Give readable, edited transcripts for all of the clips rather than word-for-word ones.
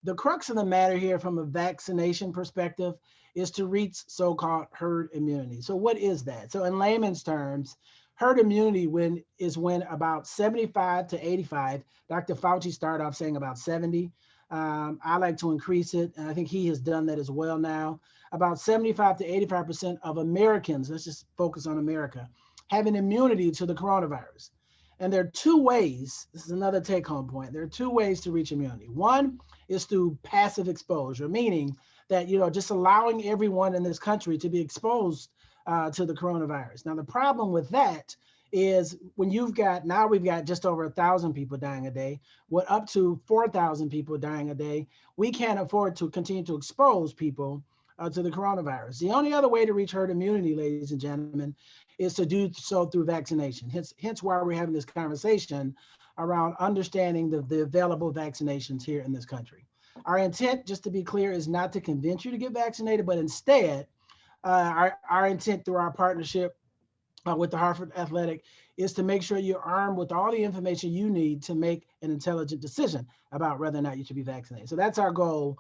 The crux of the matter here from a vaccination perspective is to reach so-called herd immunity. So what is that? So in layman's terms, herd immunity is when about 75 to 85, Dr. Fauci started off saying about 70. I like to increase it, and I think he has done that as well now. About 75 to 85% of Americans, let's just focus on America, having immunity to the coronavirus. And there are two ways, this is another take home point. There are two ways to reach immunity. One is through passive exposure, meaning that, just allowing everyone in this country to be exposed to the coronavirus. Now, the problem with that is when we've got just over 1,000 people dying a day, with up to 4,000 people dying a day, we can't afford to continue to expose people to the coronavirus. The only other way to reach herd immunity, ladies and gentlemen, is to do so through vaccination. Hence why we're having this conversation around understanding the available vaccinations here in this country. Our intent, just to be clear, is not to convince you to get vaccinated, but instead, our intent through our partnership with the Hartford Athletic is to make sure you're armed with all the information you need to make an intelligent decision about whether or not you should be vaccinated. So that's our goal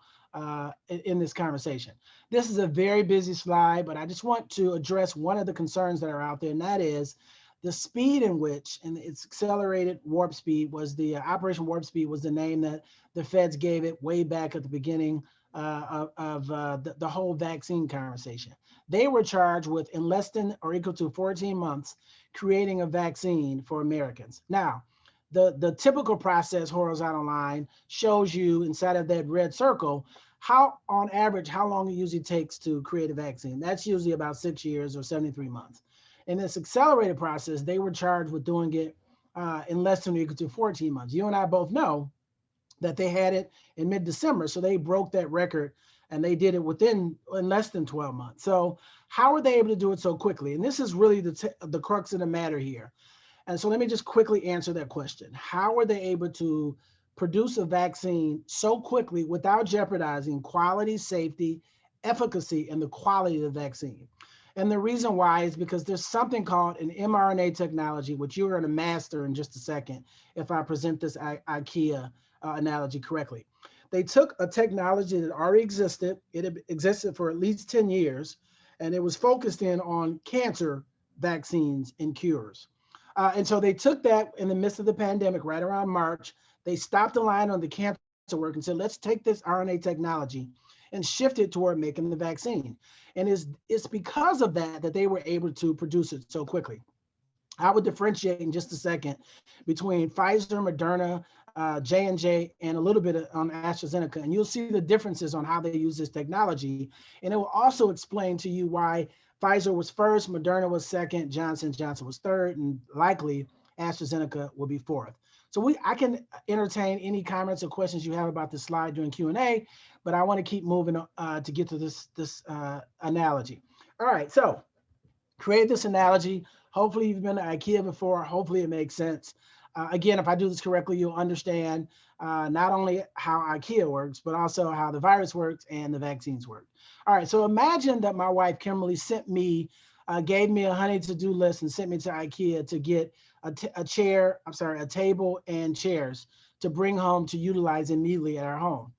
in this conversation. This is a very busy slide, but I just want to address one of the concerns that are out there, and that is the speed in which, and it's accelerated warp speed was the Operation Warp Speed was the name that the feds gave it way back at the beginning of the whole vaccine conversation. They were charged with, in less than or equal to 14 months, creating a vaccine for Americans. Now, the typical process horizontal line shows you inside of that red circle on average, how long it usually takes to create a vaccine. That's usually about 6 years or 73 months. In this accelerated process, they were charged with doing it in less than or equal to 14 months. You and I both know that they had it in mid-December, so they broke that record and they did it in less than 12 months. So how were they able to do it so quickly? And this is really the crux of the matter here. And so let me just quickly answer that question. How were they able to produce a vaccine so quickly without jeopardizing quality, safety, efficacy, and the quality of the vaccine? And the reason why is because there's something called an mRNA technology, which you're going to master in just a second if I present this IKEA analogy correctly. They took a technology that already existed. It had existed for at least 10 years, and it was focused in on cancer vaccines and cures. And so they took that in the midst of the pandemic, right around March. They stopped the line on the cancer work and said, let's take this RNA technology and shift it toward making the vaccine. And it's because of that they were able to produce it so quickly. I would differentiate in just a second between Pfizer, Moderna, J&J, and a little bit on AstraZeneca. And you'll see the differences on how they use this technology. And it will also explain to you why Pfizer was first, Moderna was second, Johnson & Johnson was third, and likely AstraZeneca will be fourth. So I can entertain any comments or questions you have about this slide during Q&A, but I want to keep moving to get to this analogy. All right, so create this analogy. Hopefully you've been to IKEA before. Hopefully it makes sense. Again, if I do this correctly, you'll understand not only how IKEA works, but also how the virus works and the vaccines work. All right, so imagine that my wife, Kimberly, gave me a honey to-do list and sent me to IKEA to get a table and chairs to bring home to utilize immediately at our home.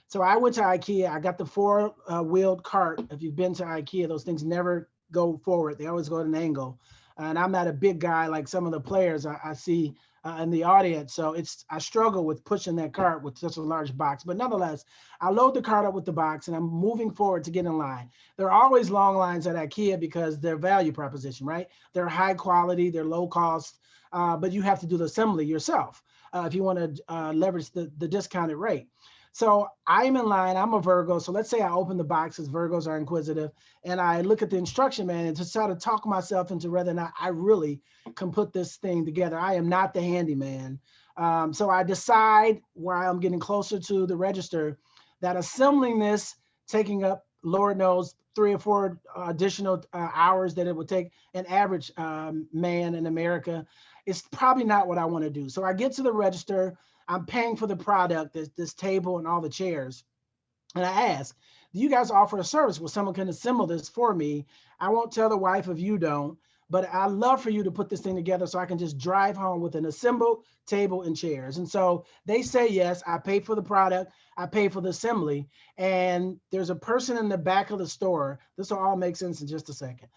So I went to IKEA. I got the four-wheeled cart. If you've been to IKEA, those things never go forward. They always go at an angle. And I'm not a big guy like some of the players I see in the audience. So I struggle with pushing that cart with such a large box. But nonetheless, I load the cart up with the box and I'm moving forward to get in line. There are always long lines at IKEA because their value proposition, right? They're high quality, they're low cost, but you have to do the assembly yourself if you want to leverage the discounted rate. So I'm in line, I'm a Virgo. So let's say I open the box, as Virgos are inquisitive, and I look at the instruction manual to try to talk myself into whether or not I really can put this thing together. I am not the handyman. So I decide while I'm getting closer to the register that assembling this, taking up, Lord knows, 3 or 4 additional hours that it would take an average man in America, is probably not what I want to do. So I get to the register, I'm paying for the product, this table and all the chairs. And I ask, do you guys offer a service where someone can assemble this for me? I won't tell the wife if you don't, but I love for you to put this thing together so I can just drive home with an assembled table and chairs. And so they say yes. I pay for the product, I pay for the assembly, and there's a person in the back of the store. This will all make sense in just a second.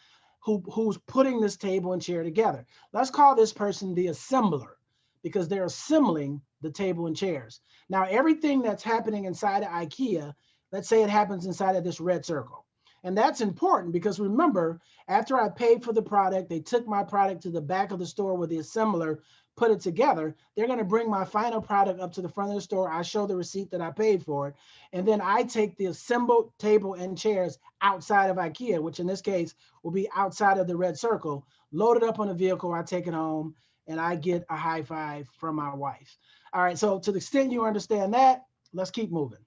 Who's putting this table and chair together. Let's call this person the assembler because they're assembling the table and chairs. Now, everything that's happening inside of IKEA, let's say it happens inside of this red circle. And that's important because remember, after I paid for the product, they took my product to the back of the store where the assembler put it together. They're going to bring my final product up to the front of the store. I show the receipt that I paid for it. And then I take the assembled table and chairs outside of IKEA, which in this case will be outside of the red circle, load it up on a vehicle. I take it home and I get a high five from my wife. All right. So to the extent you understand that, let's keep moving.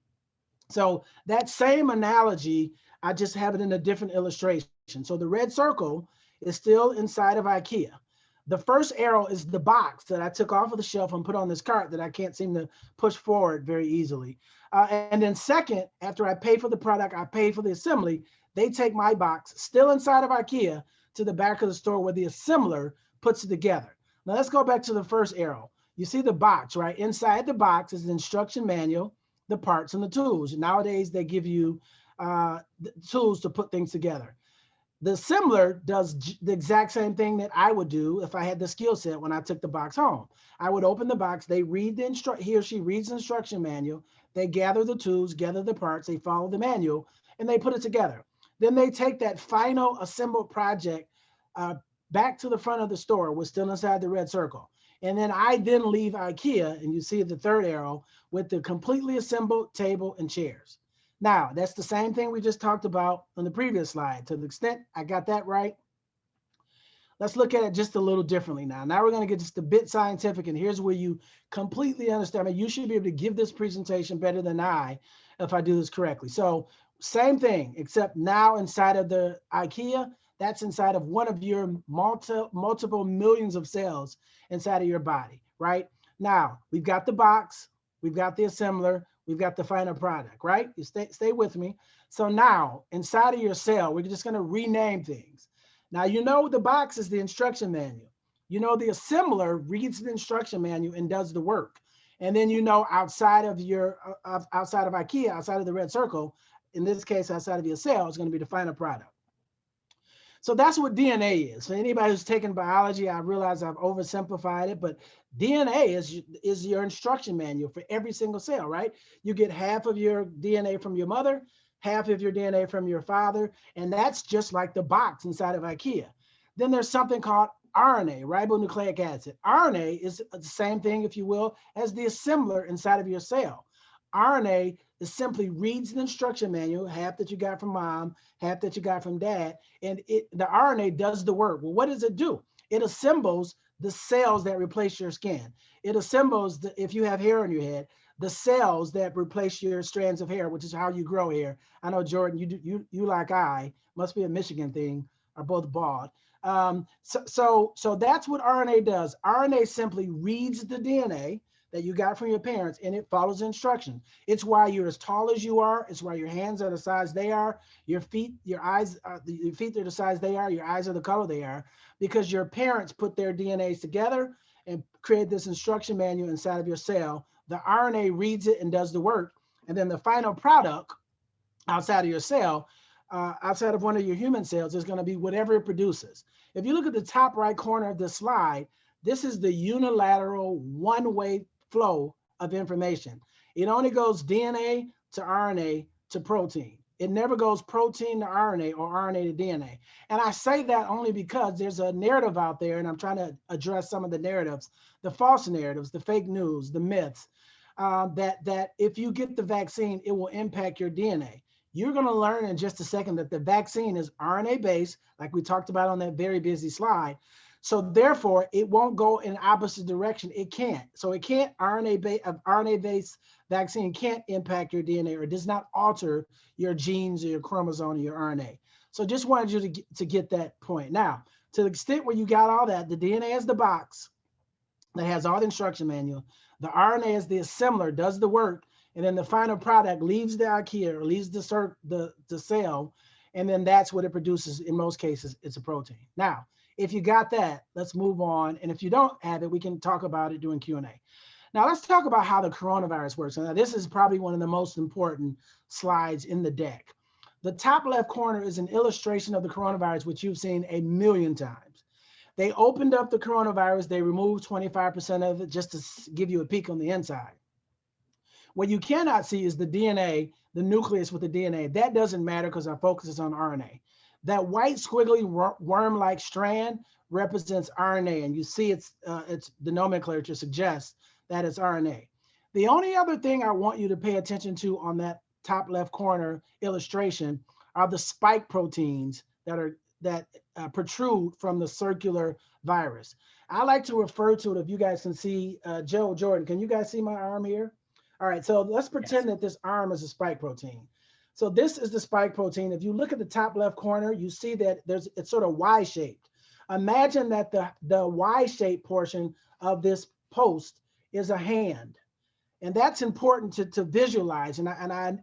So that same analogy, I just have it in a different illustration. So the red circle is still inside of IKEA. The first arrow is the box that I took off of the shelf and put on this cart that I can't seem to push forward very easily. And then second, after I pay for the product, I pay for the assembly, they take my box still inside of IKEA to the back of the store where the assembler puts it together. Now let's go back to the first arrow. You see the box, right? Inside the box is the instruction manual, the parts and the tools. Nowadays, they give you the tools to put things together. The assembler does the exact same thing that I would do if I had the skill set when I took the box home. I would open the box, they read the he or she reads the instruction manual, they gather the tools, gather the parts, they follow the manual, and they put it together. Then they take that final assembled project back to the front of the store, we're still inside the red circle. And then I then leave IKEA, and you see the third arrow, with the completely assembled table and chairs. Now, that's the same thing we just talked about on the previous slide. To the extent I got that right, let's look at it just a little differently now. Now we're going to get just a bit scientific, and here's where you completely understand. I mean, you should be able to give this presentation better than I if I do this correctly. So same thing, except now inside of the IKEA, that's inside of one of your multiple millions of cells inside of your body, right? Now, we've got the box, we've got the assembler, we've got the final product, right? You stay with me. So now, inside of your cell, we're just going to rename things. Now, you know the box is the instruction manual. You know the assembler reads the instruction manual and does the work. And then you know outside of your outside of IKEA, outside of the red circle, in this case, outside of your cell, is going to be the final product. So that's what DNA is. For anybody who's taken biology, I realize I've oversimplified it, but DNA is your instruction manual for every single cell, right? You get half of your DNA from your mother, half of your DNA from your father, and that's just like the box inside of IKEA. Then there's something called RNA, ribonucleic acid. RNA is the same thing, if you will, as the assembler inside of your cell. RNA is simply reads the instruction manual, half that you got from mom, half that you got from dad, and the RNA does the work. Well, what does it do? It assembles the cells that replace your skin. It assembles, if you have hair on your head, the cells that replace your strands of hair, which is how you grow hair. I know, Jordan, you like I, must be a Michigan thing, are both bald. So that's what RNA does. RNA simply reads the DNA that you got from your parents, and it follows the instruction. It's why you're as tall as you are. It's why your hands are the size they are. Your feet, your eyes, your feet are the size they are. Your eyes are the color they are, because your parents put their DNAs together and create this instruction manual inside of your cell. The RNA reads it and does the work. And then the final product outside of your cell, outside of one of your human cells, is going to be whatever it produces. If you look at the top right corner of this slide, this is the unilateral one-way flow of information. It only goes DNA to RNA to protein. It never goes protein to RNA or RNA to DNA. And I say that only because there's a narrative out there, and I'm trying to address some of the narratives, the false narratives, the fake news, the myths, that if you get the vaccine, it will impact your DNA. You're going to learn in just a second that the vaccine is RNA-based, like we talked about on that very busy slide. So therefore, it won't go in opposite direction. It can't. So it can't, RNA-based vaccine can't impact your DNA, or does not alter your genes or your chromosome or your RNA. So just wanted you to get that point. Now, to the extent where you got all that, the DNA is the box that has all the instruction manual. The RNA is the assembler, does the work, and then the final product leaves the IKEA or leaves the cell, and then that's what it produces. In most cases, it's a protein. Now, If you got that, let's move on. And if you don't have it, we can talk about it during Q&A. Now let's talk about how the coronavirus works. Now this is probably one of the most important slides in the deck. The top left corner is an illustration of the coronavirus, which you've seen a million times. They opened up the coronavirus, they removed 25% of it just to give you a peek on the inside. What you cannot see is the DNA, the nucleus with the DNA. That doesn't matter because our focus is on RNA. That white squiggly worm-like strand represents RNA, and you see it's the nomenclature suggests that it's RNA. The only other thing I want you to pay attention to on that top left corner illustration are the spike proteins that protrude from the circular virus. I like to refer to it, if you guys can see, Joe, Jordan, can you guys see my arm here? All right, so let's pretend that this arm is a spike protein. So this is the spike protein. If you look at the top left corner, you see that it's sort of Y-shaped. Imagine that the Y-shaped portion of this post is a hand. And that's important to visualize. And I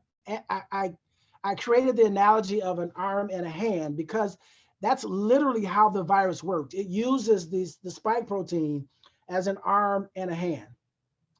created the analogy of an arm and a hand because that's literally how the virus works. It uses the spike protein as an arm and a hand.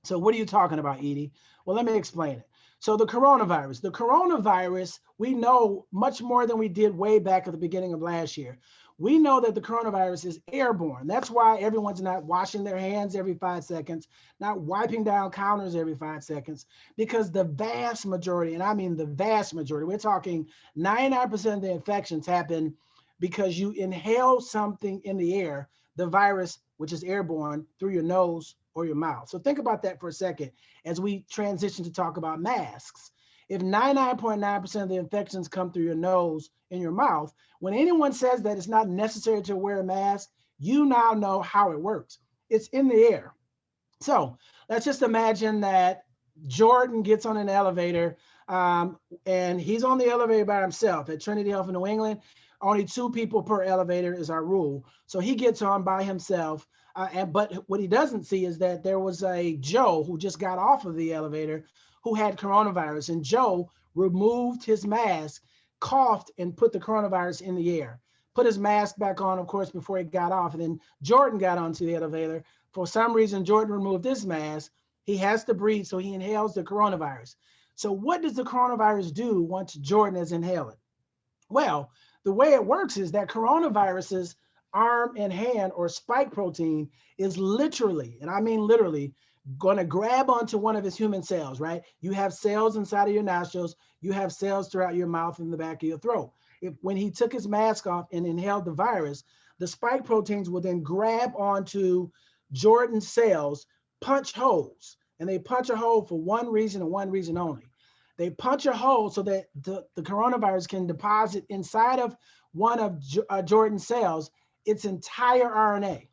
So what are you talking about, Eadie? Well, let me explain it. So the coronavirus, we know much more than we did way back at the beginning of last year. We know that the coronavirus is airborne. That's why everyone's not washing their hands every 5 seconds, not wiping down counters every 5 seconds, because the vast majority, and I mean the vast majority, we're talking 99% of the infections happen because you inhale something in the air, the virus, which is airborne, through your nose or your mouth. So think about that for a second as we transition to talk about masks. If 99.9% of the infections come through your nose and your mouth, when anyone says that it's not necessary to wear a mask, you now know how it works. It's in the air. So let's just imagine that Jordan gets on an elevator and he's on the elevator by himself at Trinity Health in New England. Only 2 people per elevator is our rule. So he gets on by himself. But what he doesn't see is that there was a Joe who just got off of the elevator who had coronavirus, and Joe removed his mask, coughed, and put the coronavirus in the air. Put his mask back on, of course, before he got off. And then Jordan got onto the elevator. For some reason, Jordan removed his mask. He has to breathe, so he inhales the coronavirus. So what does the coronavirus do once Jordan has inhaled it? Well, the way it works is that coronaviruses arm and hand or spike protein is literally, and I mean literally, going to grab onto one of his human cells, right? You have cells inside of your nostrils, you have cells throughout your mouth and the back of your throat. When he took his mask off and inhaled the virus, the spike proteins will then grab onto Jordan's cells, punch holes, and they punch a hole for one reason and one reason only. They punch a hole so that the coronavirus can deposit inside of one of Jordan's cells its entire RNA.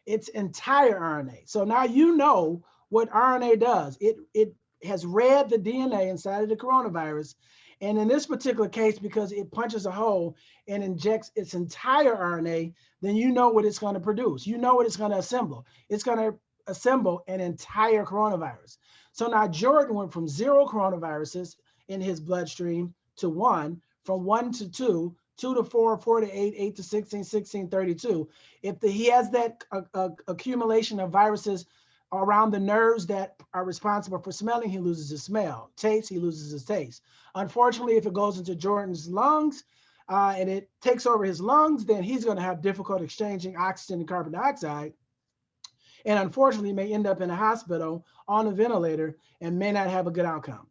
Its entire RNA. So now you know what RNA does. It has read the DNA inside of the coronavirus. And in this particular case, because it punches a hole and injects its entire RNA, then you know what it's going to produce. You know what it's going to assemble. It's going to assemble an entire coronavirus. So now Jordan went from 0 coronaviruses in his bloodstream to 1, from 1 to 2, 2 to 4, 4 to 8, 8 to 16, 16, 32. If he has that accumulation of viruses around the nerves that are responsible for smelling, he loses his smell. Taste, he loses his taste. Unfortunately, if it goes into Jordan's lungs and it takes over his lungs, then he's going to have difficulty exchanging oxygen and carbon dioxide. And unfortunately, may end up in a hospital on a ventilator and may not have a good outcome.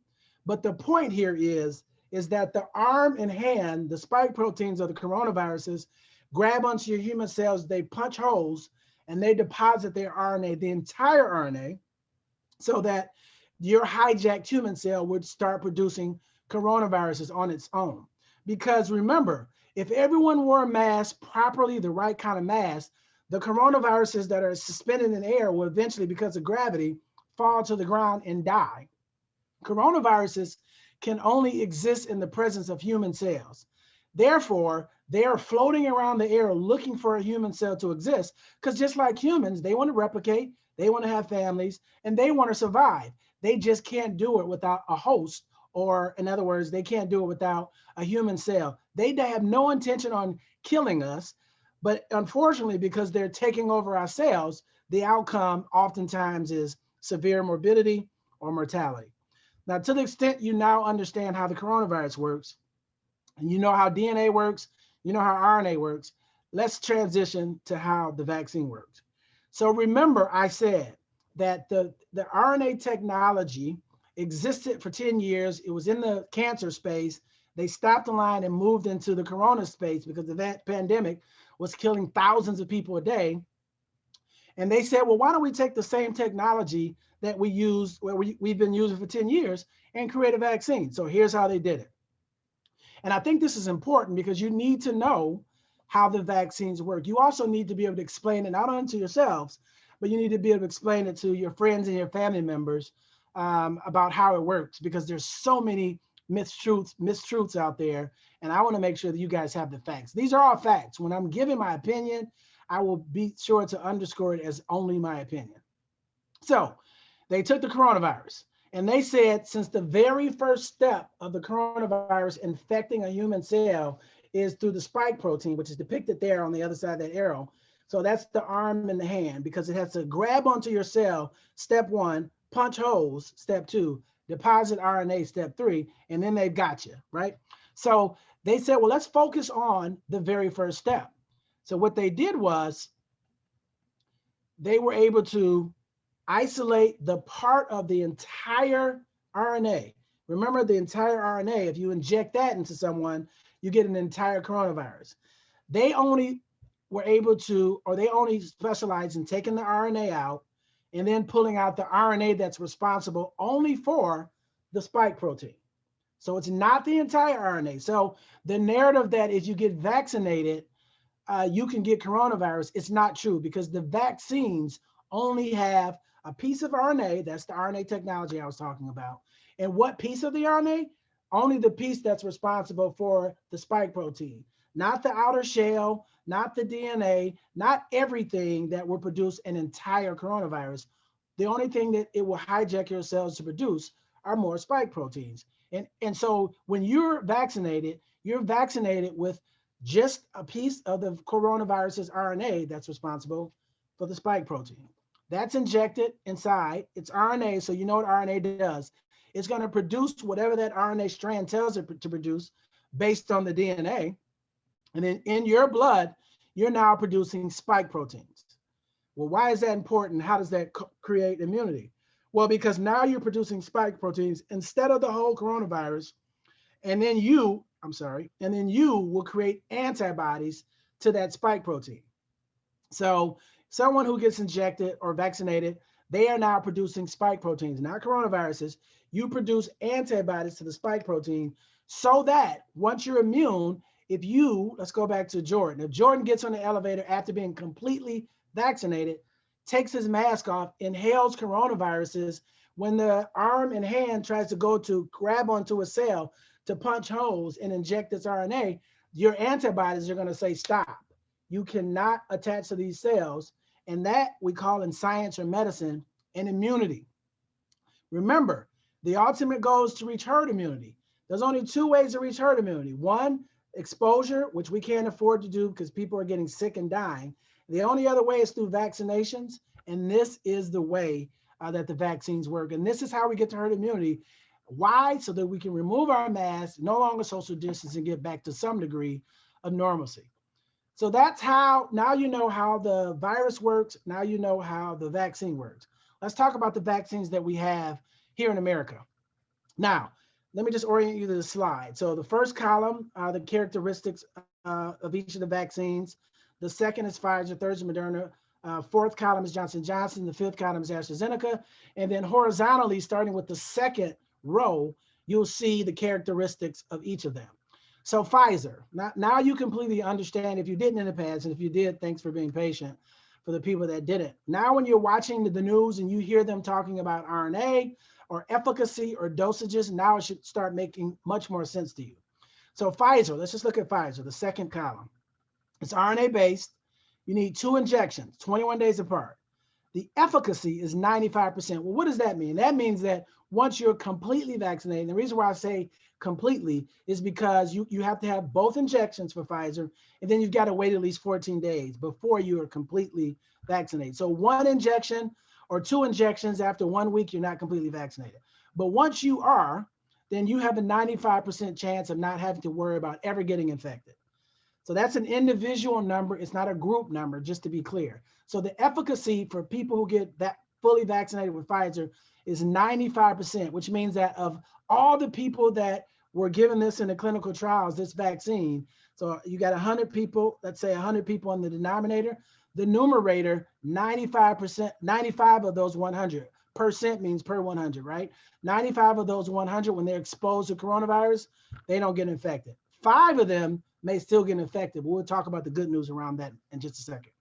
But the point here is that the arm and hand, the spike proteins of the coronaviruses, grab onto your human cells, they punch holes, and they deposit their RNA, the entire RNA, so that your hijacked human cell would start producing coronaviruses on its own. Because remember, if everyone wore a mask properly, the right kind of mask, the coronaviruses that are suspended in the air will eventually, because of gravity, fall to the ground and die. Coronaviruses can only exist in the presence of human cells. Therefore, they are floating around the air looking for a human cell to exist, because just like humans, they want to replicate, they want to have families, and they want to survive. They just can't do it without a host, or in other words, they can't do it without a human cell. They have no intention on killing us, But unfortunately, because they're taking over our cells, the outcome oftentimes is severe morbidity or mortality. Now, to the extent you now understand how the coronavirus works, and you know how DNA works, you know how RNA works, let's transition to how the vaccine works. So remember, I said that the RNA technology existed for 10 years. It was in the cancer space. They stopped the line and moved into the corona space because the pandemic was killing thousands of people a day. And they said, well, why don't we take the same technology that we use, where we've been using for 10 years, and create a vaccine? So here's how they did it. And I think this is important because you need to know how the vaccines work. You also need to be able to explain it not only to yourselves, but you need to be able to explain it to your friends and your family members about how it works, because there's so many mistruths out there. And I want to make sure that you guys have the facts. These are all facts. When I'm giving my opinion, I will be sure to underscore it as only my opinion. So they took the coronavirus and they said, since the very first step of the coronavirus infecting a human cell is through the spike protein, which is depicted there on the other side of that arrow. So that's the arm and the hand, because it has to grab onto your cell, step one, punch holes, step two, deposit RNA, step three, and then they've got you, right? So they said, well, let's focus on the very first step. So what they did was they were able to isolate the part of the entire RNA. Remember, the entire RNA, if you inject that into someone, you get an entire coronavirus. They only were able to, or they only specialize in taking the RNA out and then pulling out the RNA that's responsible only for the spike protein. So it's not the entire RNA. So the narrative that if you get vaccinated, you can get coronavirus, it's not true, because the vaccines only have a piece of RNA, that's the RNA technology I was talking about. And what piece of the RNA? Only the piece that's responsible for the spike protein, not the outer shell, not the DNA, not everything that will produce an entire coronavirus. The only thing that it will hijack your cells to produce are more spike proteins. And so when you're vaccinated with just a piece of the coronavirus's RNA that's responsible for the spike protein. That's injected inside. It's RNA, so you know what RNA does. It's going to produce whatever that RNA strand tells it to produce based on the DNA. And then in your blood, you're now producing spike proteins. Well, why is that important? How does that create immunity? Well, because now you're producing spike proteins instead of the whole coronavirus. And then you will create antibodies to that spike protein. So someone who gets injected or vaccinated, they are now producing spike proteins, not coronaviruses. You produce antibodies to the spike protein so that once you're immune, let's go back to Jordan. If Jordan gets on the elevator after being completely vaccinated, takes his mask off, inhales coronaviruses, when the arm and hand tries to go to grab onto a cell to punch holes and inject this RNA, your antibodies are going to say, stop. You cannot attach to these cells. And that we call in science or medicine an immunity. Remember, the ultimate goal is to reach herd immunity. There's only two ways to reach herd immunity. One, exposure, which we can't afford to do because people are getting sick and dying. The only other way is through vaccinations. And this is the way that the vaccines work. And this is how we get to herd immunity. Why? So that we can remove our masks, no longer social distance, and get back to some degree of normalcy. So that's how, now you know how the virus works. Now you know how the vaccine works. Let's talk about the vaccines that we have here in America. Now, let me just orient you to the slide. So the first column are the characteristics of each of the vaccines. The second is Pfizer, third is Moderna. Fourth column is Johnson & Johnson. The fifth column is AstraZeneca. And then horizontally, starting with the second row, you'll see the characteristics of each of them. So Pfizer, now you completely understand, if you didn't in the past, and if you did, thanks for being patient for the people that didn't. Now when you're watching the news and you hear them talking about RNA or efficacy or dosages, now it should start making much more sense to you. So Pfizer, let's just look at Pfizer, the second column. It's RNA based. You need 2 injections, 21 days apart. The efficacy is 95%. Well, what does that mean? That means that once you're completely vaccinated, the reason why I say completely is because you have to have both injections for Pfizer, and then you've got to wait at least 14 days before you are completely vaccinated. So one injection or two injections after 1 week, you're not completely vaccinated. But once you are, then you have a 95% chance of not having to worry about ever getting infected. So that's an individual number. It's not a group number, just to be clear. So the efficacy for people who get that fully vaccinated with Pfizer is 95%, which means that of all the people that were given this in the clinical trials, this vaccine, so you got 100 people, let's say 100 people on the denominator, the numerator, 95%, 95 of those 100, percent means per 100, right? 95 of those 100, when they're exposed to coronavirus, they don't get infected. 5 of them may still get infected, but we'll talk about the good news around that in just a second.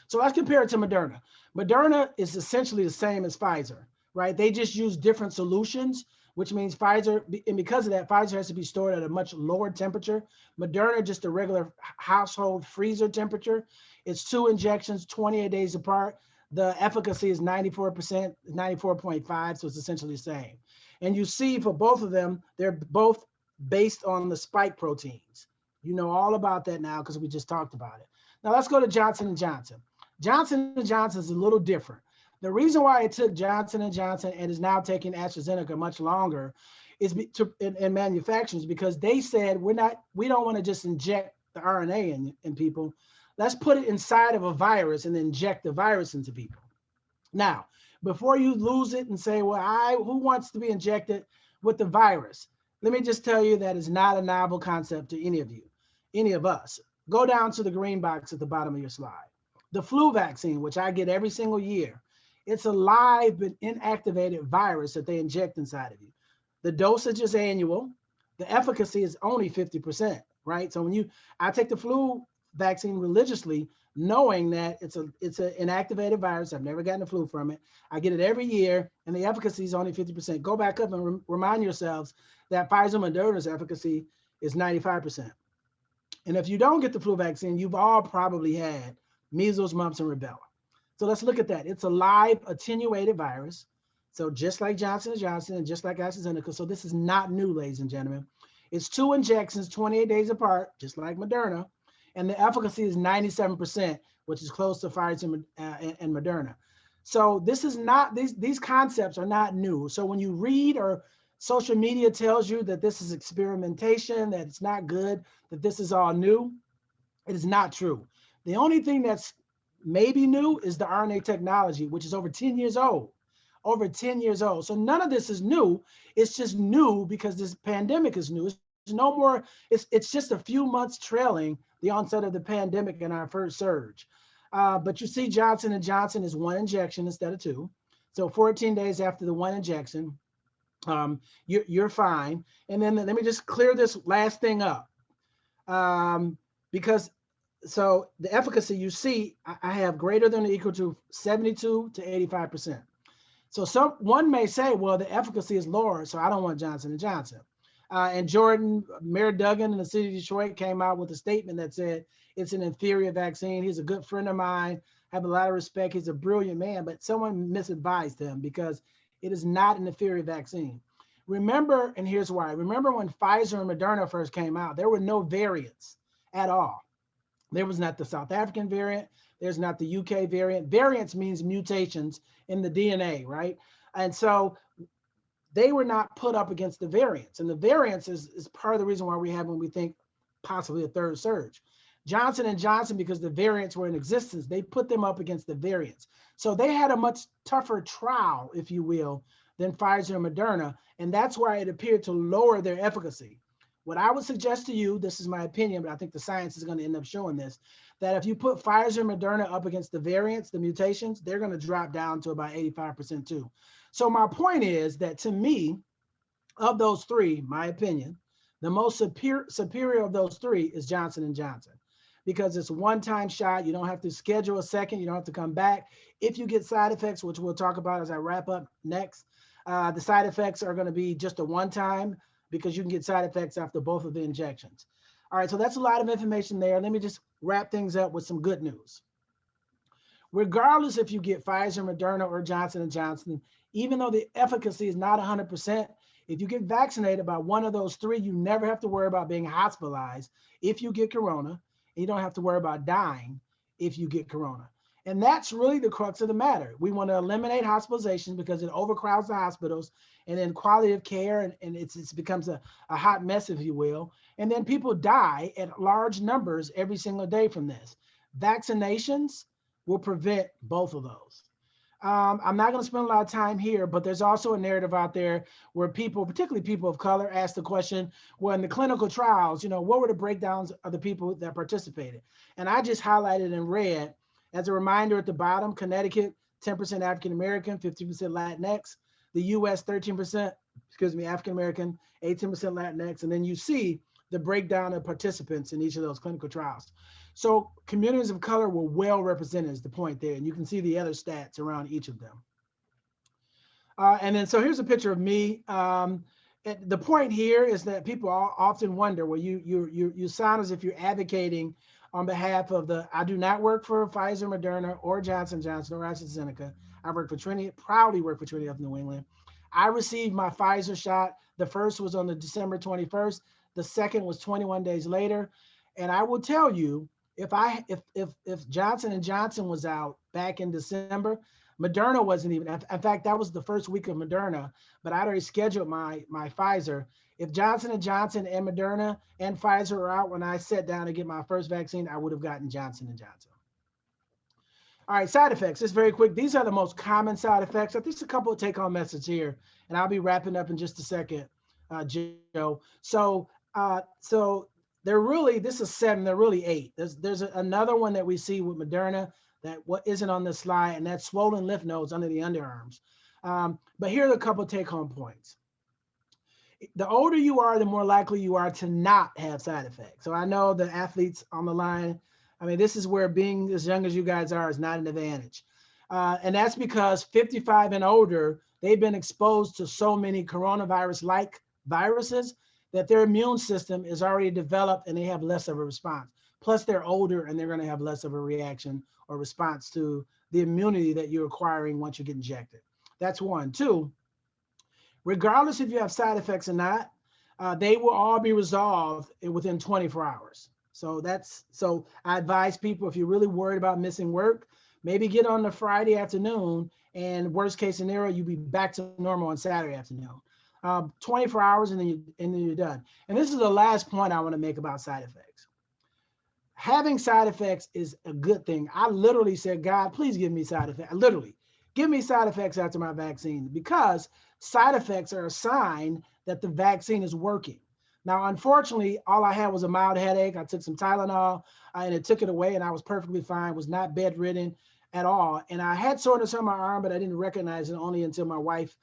So let's compare it to Moderna. Moderna is essentially the same as Pfizer, right? They just use different solutions, which means Pfizer, and because of that, Pfizer has to be stored at a much lower temperature. Moderna, just a regular household freezer temperature. It's 2 injections, 28 days apart. The efficacy is 94%, 94.5, so it's essentially the same. And you see for both of them, they're both based on the spike proteins. You know all about that now because we just talked about it. Now let's go to Johnson & Johnson. Johnson & Johnson is a little different. The reason why it took Johnson & Johnson and is now taking AstraZeneca much longer is in manufacturing, because they said we don't want to just inject the RNA in people. Let's put it inside of a virus and inject the virus into people. Now, before you lose it and say, well, who wants to be injected with the virus? Let me just tell you that is not a novel concept to any of you, any of us. Go down to the green box at the bottom of your slide. The flu vaccine, which I get every single year, it's a live but inactivated virus that they inject inside of you. The dosage is annual. The efficacy is only 50%, right? So I take the flu vaccine religiously, knowing that it's an inactivated virus. I've never gotten the flu from it. I get it every year, and the efficacy is only 50%. Go back up and remind yourselves that Pfizer Moderna's efficacy is 95%. And if you don't get the flu vaccine, you've all probably had measles, mumps, and rubella. So let's look at that. It's a live attenuated virus. So just like Johnson & Johnson and just like AstraZeneca. So this is not new, ladies and gentlemen. It's 2 injections, 28 days apart, just like Moderna. And the efficacy is 97%, which is close to Pfizer and Moderna. So this is not, these concepts are not new. So when you read or social media tells you that this is experimentation, that it's not good, that this is all new, it is not true. The only thing that's maybe new is the RNA technology, which is over 10 years old. Over 10 years old. So none of this is new. It's just new because this pandemic is new. It's no more, it's just a few months trailing the onset of the pandemic and our first surge. But you see Johnson & Johnson is 1 injection instead of 2. So 14 days after the 1 injection, you're fine. And then let me just clear this last thing up. Because so the efficacy you see, I have greater than or equal to 72 to 85%. So one may say, well, the efficacy is lower, so I don't want Johnson & Johnson. And Mayor Duggan in the city of Detroit came out with a statement that said it's an inferior vaccine. He's a good friend of mine, have a lot of respect. He's a brilliant man, but someone misadvised him because it is not an inferior vaccine. Remember, and here's why. Remember when Pfizer and Moderna first came out, there were no variants at all. There was not the South African variant. There's not the UK variant. Variants means mutations in the DNA, right? And so they were not put up against the variants. And the variants is part of the reason why we have when we think possibly a third surge. Johnson & Johnson, because the variants were in existence, they put them up against the variants. So they had a much tougher trial, if you will, than Pfizer and Moderna. And that's why it appeared to lower their efficacy. What I would suggest to you, this is my opinion, but I think the science is going to end up showing this, that if you put Pfizer and Moderna up against the variants, the mutations, they're going to drop down to about 85% too. So my point is that to me, of those 3, my opinion, the most superior of those 3 is Johnson & Johnson, because it's a one-time shot. You don't have to schedule a second. You don't have to come back. If you get side effects, which we'll talk about as I wrap up next, the side effects are going to be just a one-time, because you can get side effects after both of the injections. All right, so that's a lot of information there. Let me just wrap things up with some good news. Regardless if you get Pfizer, Moderna, or Johnson & Johnson, even though the efficacy is not 100%, If you get vaccinated by one of those three, you never have to worry about being hospitalized if you get corona. And you don't have to worry about dying if you get corona. And that's really the crux of the matter. We want to eliminate hospitalizations because it overcrowds the hospitals, and then quality of care, and it becomes a hot mess, if you will. And then people die at large numbers every single day from this. Vaccinations will prevent both of those. I'm not going to spend a lot of time here, but there's also a narrative out there where people, particularly people of color, ask the question, well, in the clinical trials, what were the breakdowns of the people that participated? And I just highlighted in red, as a reminder at the bottom, Connecticut, 10% African-American, 15% Latinx, the US, 13%, African-American, 18% Latinx, and then you see the breakdown of participants in each of those clinical trials. So communities of color were well represented is the point there. And you can see the other stats around each of them. And then, so here's a picture of me. The point here is that people often wonder, well, you sound as if you're advocating on behalf of I do not work for Pfizer, Moderna, or Johnson & Johnson, or AstraZeneca. I work for Trinity, proudly work for Trinity of New England. I received my Pfizer shot. The first was on the December 21st. The second was 21 days later. And I will tell you, if Johnson & Johnson was out back in December, Moderna wasn't even, in fact, that was the first week of Moderna, but I'd already scheduled my Pfizer. If Johnson & Johnson and Moderna and Pfizer were out when I sat down to get my first vaccine, I would have gotten Johnson & Johnson. All right, side effects, just very quick. These are the most common side effects. I think there's a couple of take-home messages here, and I'll be wrapping up in just a second, Joe. So this is 7, they're really 8. There's another one that we see with Moderna that what isn't on this slide, and that's swollen lymph nodes under the underarms. But here are a couple of take-home points. The older you are, the more likely you are to not have side effects. So I know the athletes on the line, I mean, this is where being as young as you guys are is not an advantage. And that's because 55 and older, they've been exposed to so many coronavirus-like viruses that their immune system is already developed and they have less of a response. Plus they're older and they're going to have less of a reaction or response to the immunity that you're acquiring once you get injected. That's one. 2, regardless if you have side effects or not, they will all be resolved within 24 hours. So I advise people, if you're really worried about missing work, maybe get on the Friday afternoon, and worst case scenario, you'll be back to normal on Saturday afternoon. 24 hours and then you're done. And this is the last point I want to make about side effects. Having side effects is a good thing. I literally said, God, please give me side effects. Literally, give me side effects after my vaccine, because side effects are a sign that the vaccine is working. Now, unfortunately, all I had was a mild headache. I took some Tylenol and it took it away, and I was perfectly fine, was not bedridden at all. And I had soreness on my arm, but I didn't recognize it only until my wife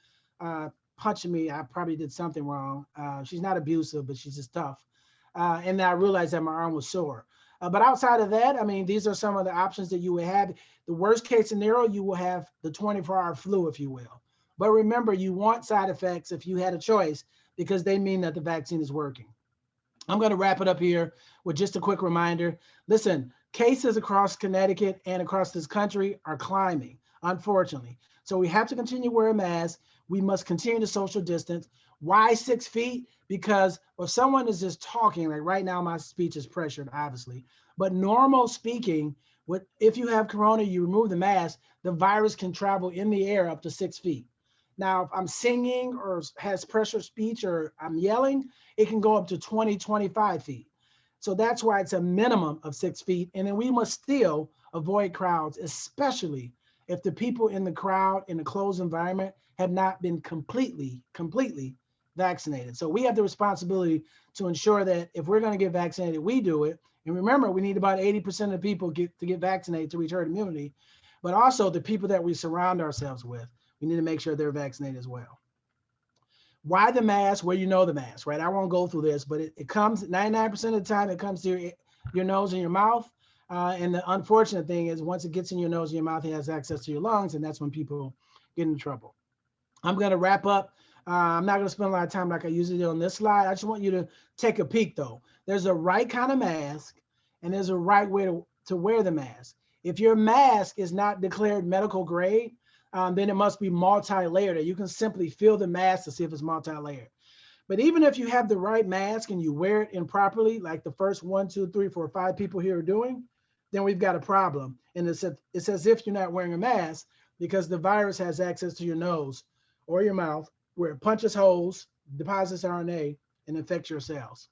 punched me. I probably did something wrong. She's not abusive, but she's just tough. And then I realized that my arm was sore. But outside of that, I mean, these are some of the options that you would have. The worst case scenario, you will have the 24-hour flu, if you will. But remember, you want side effects if you had a choice, because they mean that the vaccine is working. I'm going to wrap it up here with just a quick reminder. Listen, cases across Connecticut and across this country are climbing, unfortunately. So we have to continue to wear a mask. We must continue to social distance. Why 6 feet? Because if someone is just talking, like right now, my speech is pressured, obviously, but normal speaking, if you have corona, you remove the mask, the virus can travel in the air up to 6 feet. Now, if I'm singing or has pressure speech or I'm yelling, it can go up to 20, 25 feet. So that's why it's a minimum of 6 feet. And then we must still avoid crowds, especially if the people in the crowd in a closed environment have not been completely vaccinated. So we have the responsibility to ensure that if we're going to get vaccinated, we do it. And remember, we need about 80% of people to get vaccinated to reach herd immunity, but also the people that we surround ourselves with, we need to make sure they're vaccinated as well. Why the mask? Well, you know the mask, right? I won't go through this, but it comes 99% of the time, it comes to your nose and your mouth. And the unfortunate thing is once it gets in your nose and your mouth, it has access to your lungs, and that's when people get in trouble. I'm going to wrap up. I'm not going to spend a lot of time like I usually do on this slide. I just want you to take a peek, though. There's a right kind of mask, and there's a right way to wear the mask. If your mask is not declared medical grade, then it must be multi-layered. You can simply feel the mask to see if it's multi-layered. But even if you have the right mask and you wear it improperly, like the first 1, 2, 3, 4, 5 people here are doing, then we've got a problem. And it's as if you're not wearing a mask because the virus has access to your nose or your mouth where it punches holes, deposits RNA, and infects your cells.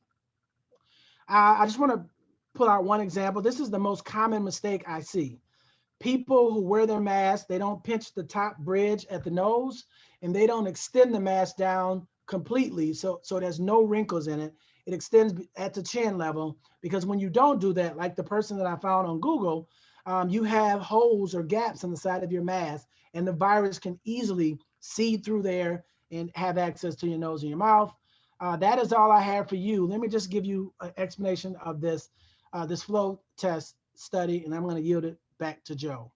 I just want to pull out one example. This is the most common mistake I see. People who wear their mask, they don't pinch the top bridge at the nose and they don't extend the mask down completely so there's no wrinkles in it. It extends at the chin level because when you don't do that, like the person that I found on Google, you have holes or gaps in the side of your mask and the virus can easily seed through there and have access to your nose and your mouth. That is all I have for you. Let me just give you an explanation of this flow test study, and I'm going to yield it back to Joe.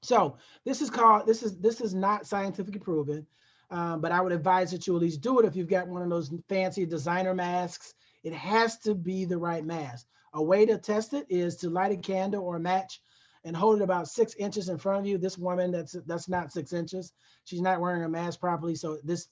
So this is not scientifically proven, but I would advise that you at least do it if you've got one of those fancy designer masks. It has to be the right mask. A way to test it is to light a candle or a match and hold it about 6 inches in front of you. This woman, that's not 6 inches. She's not wearing a mask properly, so this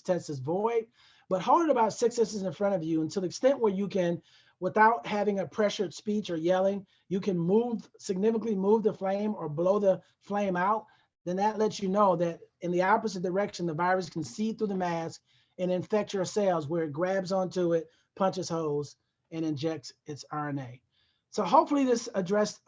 test is void. But hold it about 6 inches in front of you until the extent where you can, without having a pressured speech or yelling, you can significantly move the flame or blow the flame out. Then that lets you know that in the opposite direction, the virus can seed through the mask and infect your cells where it grabs onto it, punches holes, and injects its RNA. So hopefully this addressed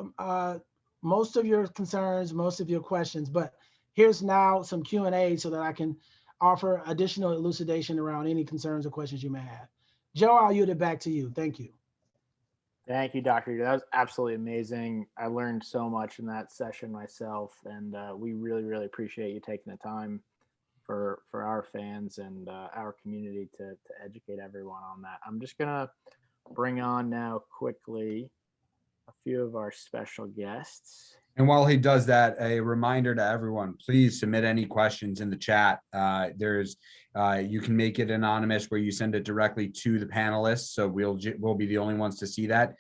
most of your concerns, most of your questions, but here's now some Q&A so that I can offer additional elucidation around any concerns or questions you may have. Joe, I'll yield it back to you. Thank you. Thank you, Dr. That was absolutely amazing. I learned so much in that session myself, and we really, really appreciate you taking the time for our fans and our community to educate everyone on that. I'm just going to bring on now quickly a few of our special guests. And while he does that, a reminder to everyone, please submit any questions in the chat. You can make it anonymous where you send it directly to the panelists. So we'll be the only ones to see that.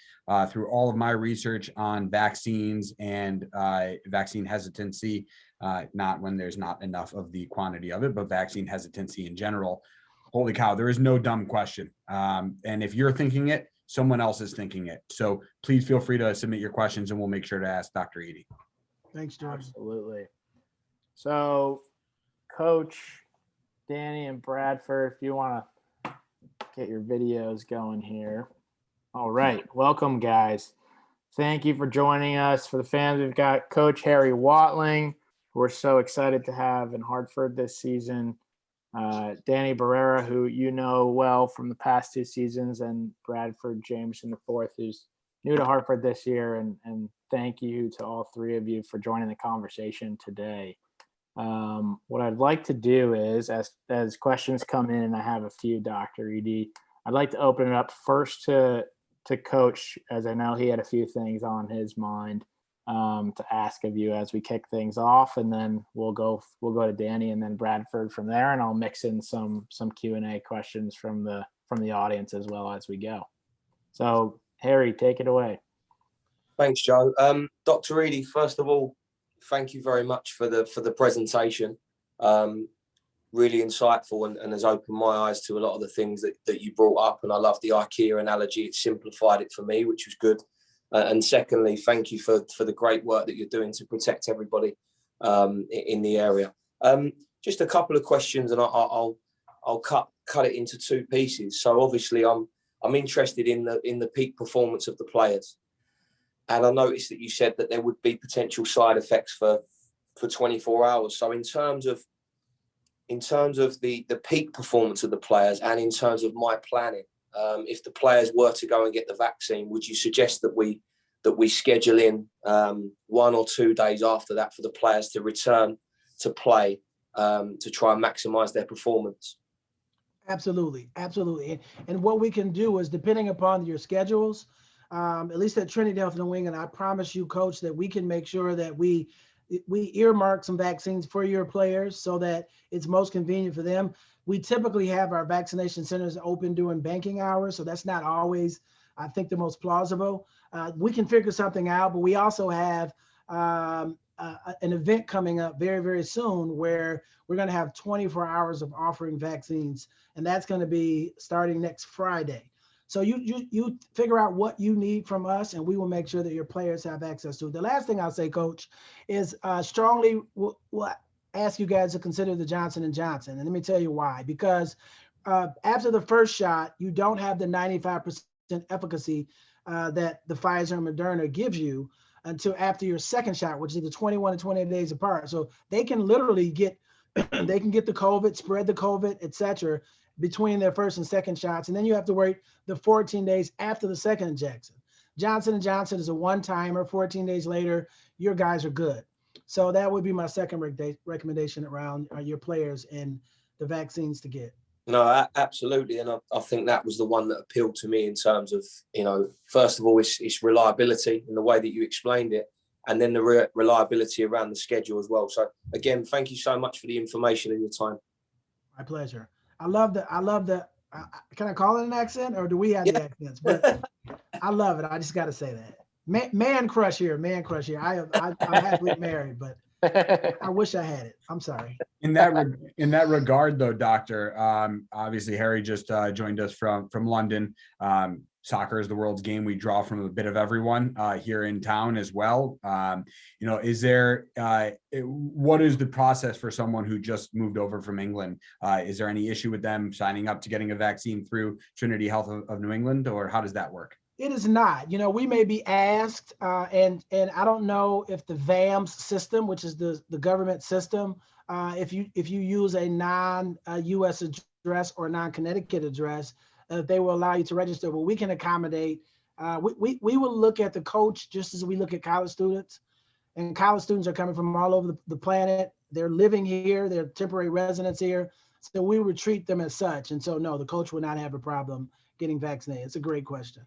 Through all of my research on vaccines and vaccine hesitancy, not when there's not enough of the quantity of it, but vaccine hesitancy in general. Holy cow, there is no dumb question. And if you're thinking it, someone else is thinking it. So please feel free to submit your questions and we'll make sure to ask Dr. Eadie. Thanks, George. Absolutely. So Coach Danny and Bradford, if you want to get your videos going here. All right. Welcome, guys. Thank you for joining us. For the fans, we've got Coach Harry Watling, who we're so excited to have in Hartford this season. Danny Barrera, who you know well from the past 2 seasons, and Bradford Jameson IV, who's new to Hartford this year. And thank you to all 3 of you for joining the conversation today. What I'd like to do is, as questions come in, and I have a few, Dr. Eadie, I'd like to open it up first to Coach, as I know he had a few things on his mind to ask of you as we kick things off, and then we'll go to Danny and then Bradford from there, and I'll mix in some Q&A questions from the audience as well as we go. So Harry, take it away. Thanks, Joe. Dr. Eadie, first of all, thank you very much for the presentation. Really insightful and has opened my eyes to a lot of the things that you brought up, and I love the IKEA analogy. It simplified it for me, which was good. And secondly, thank you for the great work that you're doing to protect everybody in the area. Just a couple of questions, and I'll cut it into 2 pieces. So obviously, I'm interested in the peak performance of the players, and I noticed that you said that there would be potential side effects for 24 hours. So in terms of the peak performance of the players, and in terms of my planning, if the players were to go and get the vaccine, would you suggest that we schedule in 1 or 2 days after that for the players to return to play to try and maximize their performance? Absolutely. And what we can do is, depending upon your schedules, at least at Trinity Health and Wing, and I promise you, Coach, that we can make sure that we earmark some vaccines for your players so that it's most convenient for them. We typically have our vaccination centers open during banking hours, so that's not always, I think, the most plausible. We can figure something out, but we also have an event coming up very, very soon where we're going to have 24 hours of offering vaccines, and that's going to be starting next Friday. So you figure out what you need from us, and we will make sure that your players have access to it. The last thing I'll say, Coach, is strongly will ask you guys to consider the Johnson & Johnson. And let me tell you why. Because after the first shot, you don't have the 95% efficacy that the Pfizer and Moderna gives you until after your second shot, which is either 21 and 28 days apart. So they can literally get, they can get the COVID, spread the COVID, et cetera, between their first and second shots. And then you have to wait the 14 days after the second injection. Johnson & Johnson is a one-timer. 14 days later, your guys are good. So that would be my second recommendation around your players and the vaccines to get. No, absolutely. And I think that was the one that appealed to me in terms of, first of all, it's reliability in the way that you explained it, and then the reliability around the schedule as well. So again, thank you so much for the information and your time. My pleasure. I love the, can I call it an accent, or do we have the accents? But I love it. I just got to say that. Man crush here. I'm happily married, but I wish I had it. I'm sorry. In that regard, though, Doctor, obviously Harry just joined us from London. Soccer is the world's game. We draw from a bit of everyone here in town as well. Is there what is the process for someone who just moved over from England? Is there any issue with them signing up to getting a vaccine through Trinity Health of New England, or how does that work? It is not. We may be asked, and I don't know if the VAMS system, which is the government system, if you use a non-US address or non-Connecticut address, they will allow you to register. But we can accommodate. We will look at the coach just as we look at college students, and college students are coming from all over the planet. They're living here. They're temporary residents here. So we would treat them as such. And so, no, the coach would not have a problem getting vaccinated. It's a great question.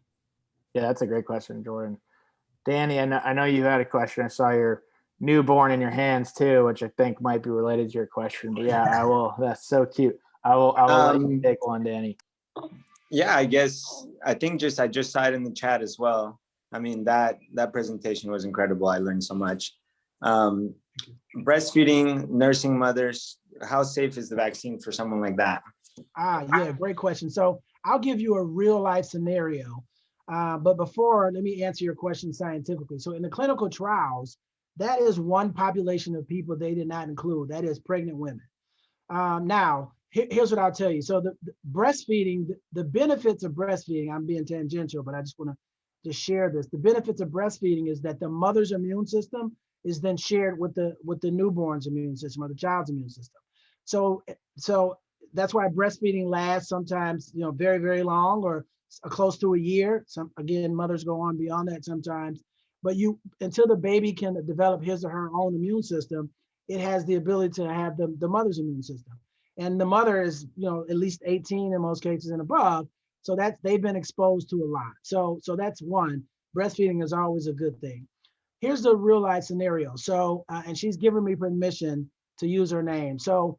Yeah, that's a great question, Jordan. Danny, I know you had a question. I saw your newborn in your hands too, which I think might be related to your question. But yeah, I will. That's so cute. I will let you take one, Danny. Yeah, I think I just saw it in the chat as well. I mean, that presentation was incredible. I learned so much. Breastfeeding, nursing mothers, how safe is the vaccine for someone like that? Yeah, great question. So I'll give you a real life scenario. But before, let me answer your question scientifically. So in the clinical trials, that is one population of people they did not include. That is pregnant women. Now, here's what I'll tell you. So the breastfeeding, the benefits of breastfeeding, I'm being tangential, but I just want to share this. The benefits of breastfeeding is that the mother's immune system is then shared with the newborn's immune system or the child's immune system. So that's why breastfeeding lasts sometimes, very, very long, or close to a year. Again, mothers go on beyond that sometimes, but until the baby can develop his or her own immune system, it has the ability to have the mother's immune system. And the mother is, at least 18 in most cases and above. So they've been exposed to a lot. So that's one. Breastfeeding is always a good thing. Here's the real life scenario. So, and she's given me permission to use her name. So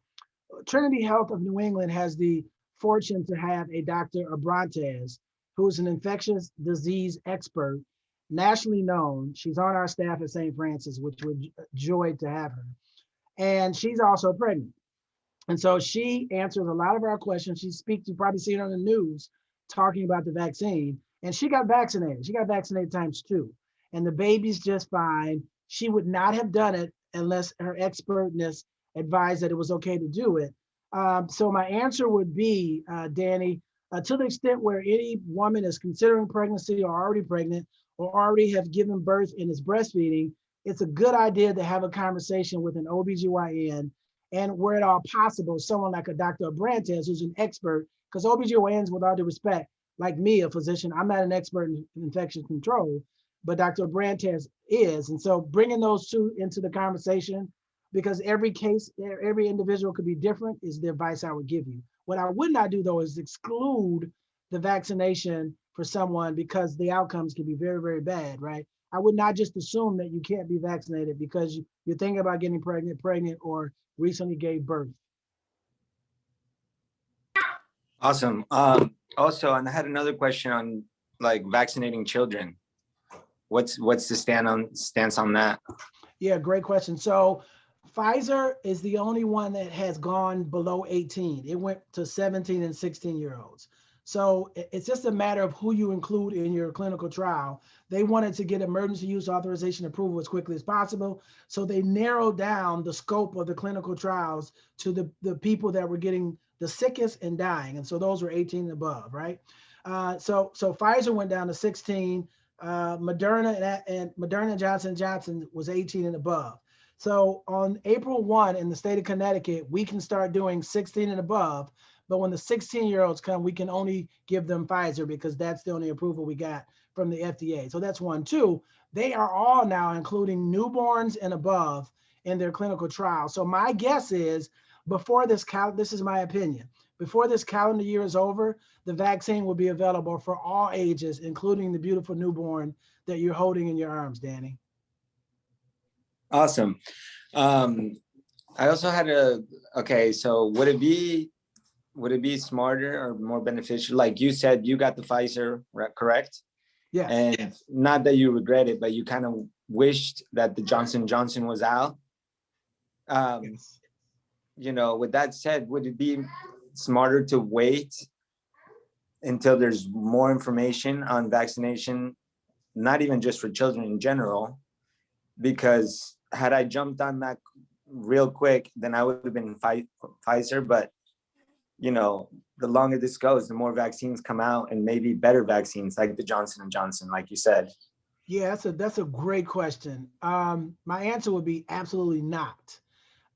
Trinity Health of New England has the fortune to have a Dr. Abrantes, who's an infectious disease expert, nationally known. She's on our staff at St. Francis, which we're joyed to have her. And she's also pregnant. And so she answers a lot of our questions. She speaks, you probably see it on the news, talking about the vaccine. And she got vaccinated. She got vaccinated ×2. And the baby's just fine. She would not have done it unless her expertness advised that it was okay to do it. So my answer would be, Danny, to the extent where any woman is considering pregnancy or already pregnant or already have given birth and is breastfeeding, it's a good idea to have a conversation with an OBGYN, and where at all possible, someone like a Dr. Abrantes, who's an expert, because OBGYNs, with all due respect, like me, a physician, I'm not an expert in infection control, but Dr. Abrantes is. And so bringing those two into the conversation, because every case, every individual could be different, is the advice I would give you. What I would not do, though, is exclude the vaccination for someone, because the outcomes can be very, very bad, right? I would not just assume that you can't be vaccinated because you're thinking about getting pregnant, or recently gave birth. Awesome. Also, and I had another question on vaccinating children. What's the stance on that? Yeah, great question. So Pfizer is the only one that has gone below 18. It went to 17 and 16-year-olds. So it's just a matter of who you include in your clinical trial. They wanted to get emergency use authorization approval as quickly as possible. So they narrowed down the scope of the clinical trials to the people that were getting the sickest and dying. And so those were 18 and above, right? So Pfizer went down to 16. Moderna and Johnson & Johnson was 18 and above. So on April 1 in the state of Connecticut, we can start doing 16 and above. But when the 16-year-olds come, we can only give them Pfizer because that's the only approval we got from the FDA. So that's one. Two, they are all now including newborns and above in their clinical trial. So my guess is before this is my opinion, before this calendar year is over, the vaccine will be available for all ages, including the beautiful newborn that you're holding in your arms, Danny. Awesome. I also had okay, so would it be smarter or more beneficial? Like you said, you got the Pfizer, correct? Yeah. And not that you regret it, but you kind of wished that the Johnson & Johnson was out. Yes. You know, with that said, would it be smarter to wait until there's more information on vaccination, not even just for children in general? Because had I jumped on that real quick, then I would have been Pfizer. But, you know, the longer this goes, the more vaccines come out, and maybe better vaccines like the Johnson & Johnson, like you said. Yeah, that's a great question. My answer would be absolutely not.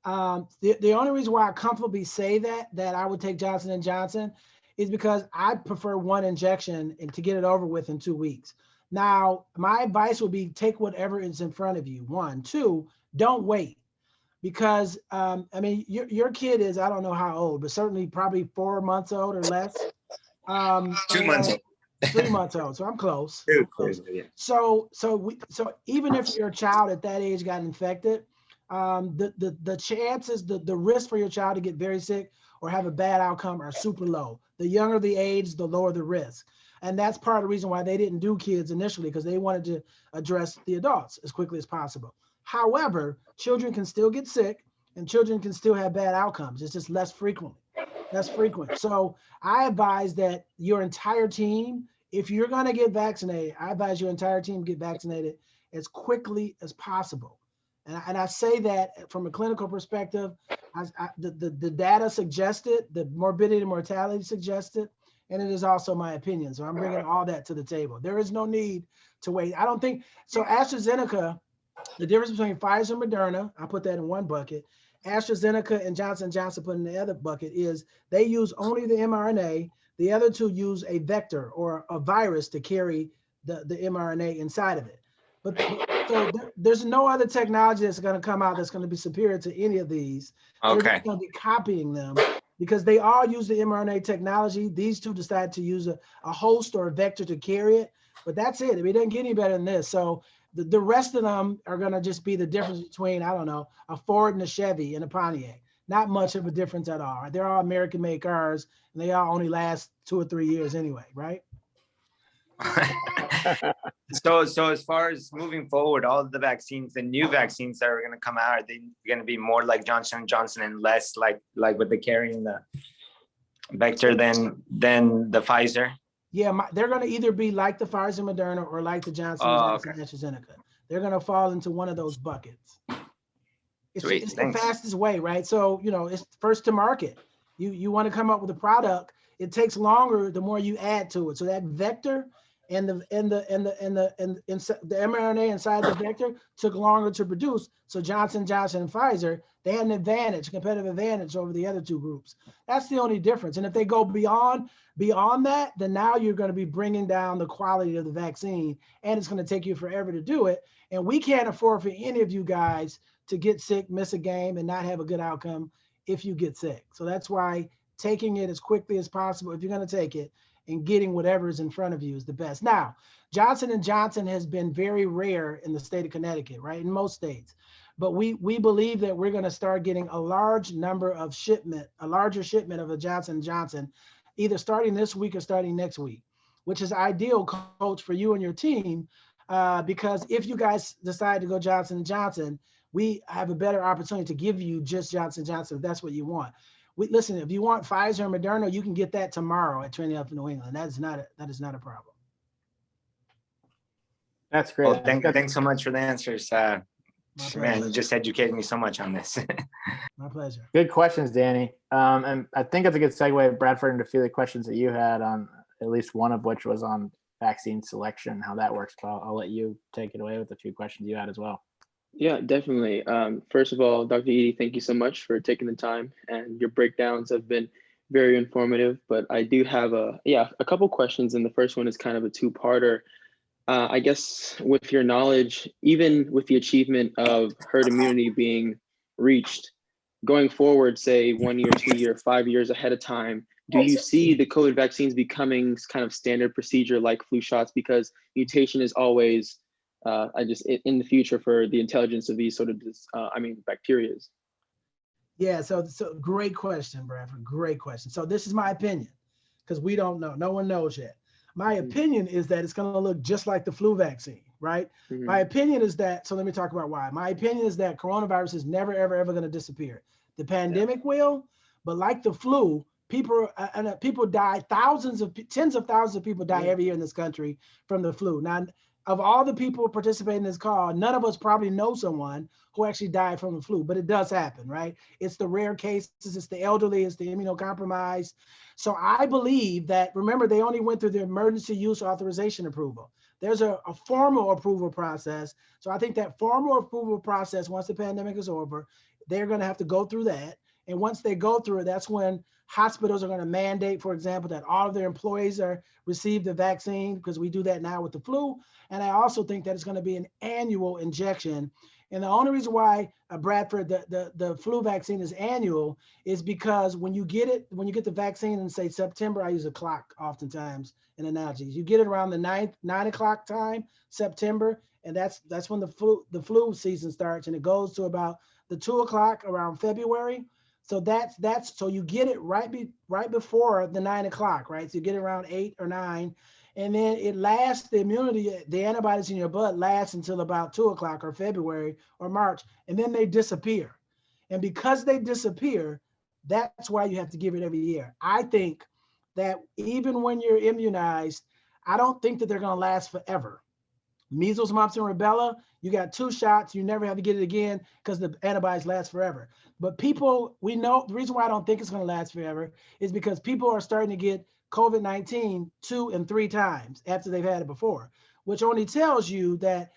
The only reason why I comfortably say that I would take Johnson & Johnson is because I prefer one injection and to get it over with in 2 weeks. Now, my advice would be take whatever is in front of you. One, two, don't wait. Because, I mean, your kid is, I don't know how old, but certainly probably 4 months old or less. 2 months old. 3 months old. So I'm close. Very Close. close, yeah. So even if your child at that age got infected, the chances, the risk for your child to get very sick or have a bad outcome are super low. The younger the age, the lower the risk. And that's part of the reason why they didn't do kids initially, because they wanted to address the adults as quickly as possible. However, children can still get sick and children can still have bad outcomes. It's just less frequent. So I advise that your entire team, if you're going to get vaccinated, I advise your entire team get vaccinated as quickly as possible. And I say that from a clinical perspective. The data suggested, the morbidity and mortality suggested, and it is also my opinion. So I'm bringing all that to the table. There is no need to wait. I don't think so. AstraZeneca, the difference between Pfizer and Moderna, I put that in one bucket. AstraZeneca and Johnson & Johnson put in the other bucket is they use only the mRNA. The other two use a vector or a virus to carry the mRNA inside of it. But so there's no other technology that's going to come out that's going to be superior to any of these. They're just going to be copying them because they all use the mRNA technology. These two decided to use a host or a vector to carry it, but that's it. It doesn't get any better than this. So the rest of them are going to just be the difference between, I don't know, a Ford and a Chevy and a Pontiac. Not much of a difference at all. They're all American-made cars, and they all only last 2 or 3 years anyway, right? So as far as moving forward, all of the vaccines, the new vaccines that are going to come out, are they going to be more like Johnson & Johnson and less like what they carry in the vector than the Pfizer? Yeah, they're going to either be like the Pfizer, Moderna, or like the Johnson & Johnson, AstraZeneca. They're going to fall into one of those buckets. It's the fastest way, right? So, you know, it's first to market. You want to come up with a product. It takes longer the more you add to it. So that vector and the mRNA inside the vector took longer to produce. So Johnson & Johnson and Pfizer, they had an advantage, competitive advantage over the other two groups. That's the only difference. And if they go beyond that, then now you're going to be bringing down the quality of the vaccine, and it's going to take you forever to do it. And we can't afford for any of you guys to get sick, miss a game, and not have a good outcome if you get sick. So that's why taking it as quickly as possible, if you're going to take it, and getting whatever is in front of you is the best. Now, Johnson & Johnson has been very rare in the state of Connecticut, right? In most states. But we believe that we're going to start getting a larger shipment of a Johnson & Johnson, either starting this week or starting next week, which is ideal, Coach, for you and your team, because if you guys decide to go Johnson & Johnson, we have a better opportunity to give you just Johnson & Johnson if that's what you want. Listen, if you want Pfizer or Moderna, you can get that tomorrow at Trinity Health in New England. That is not a problem. That's great. Well, thanks so much for the answers. Man, pleasure. you just educated me so much on this. My pleasure. Good questions, Danny. And I think it's a good segue, Bradford, into a few of the questions that you had on, at least one of which was on vaccine selection, how that works. But I'll let you take it away with a few questions you had as well. Yeah, definitely. First of all, Dr. Eadie, thank you so much for taking the time, and your breakdowns have been very informative. But I do have a couple questions, and the first one is kind of a two-parter. I guess with your knowledge, even with the achievement of herd immunity being reached, going forward, say 1 year, 2 year, 5 years ahead of time, do you see the COVID vaccines becoming kind of standard procedure like flu shots? Because mutation is always in the future for the intelligence of these sort of bacteria. Yeah, so great question, Bradford. Great question. So this is my opinion, because we don't know. No one knows yet. My opinion is that it's going to look just like the flu vaccine, right? My opinion is that, so let me talk about why. My opinion is that coronavirus is never, ever, ever going to disappear. The pandemic will, but like the flu, people die, tens of thousands of people die every year in this country from the flu. Now, of all the people participating in this call, none of us probably know someone who actually died from the flu, but it does happen, right? It's the rare cases, it's the elderly, it's the immunocompromised. So I believe that, remember, they only went through the emergency use authorization approval. There's a formal approval process. So I think that formal approval process, once the pandemic is over, they're gonna have to go through that. And once they go through it, that's when hospitals are going to mandate, for example, that all of their employees receive the vaccine, because we do that now with the flu. And I also think that it's going to be an annual injection. And the only reason why, Bradford, the flu vaccine is annual is because when you get the vaccine in, say, September, I use a clock oftentimes in analogies. You get it around the 9 o'clock time, September, and that's when the flu season starts, and it goes to about the 2 o'clock around February. So so you get it right before the 9 o'clock, right? So you get it around 8 or 9, and then it lasts, the immunity, the antibodies in your blood lasts until about 2 o'clock or February or March, and then they disappear. And because they disappear, that's why you have to give it every year. I think that even when you're immunized, I don't think that they're going to last forever. Measles, mumps, and rubella, you got 2 shots, you never have to get it again because the antibodies last forever. But people, we know the reason why I don't think it's going to last forever is because people are starting to get COVID-19 2 and 3 times after they've had it before, which only tells you that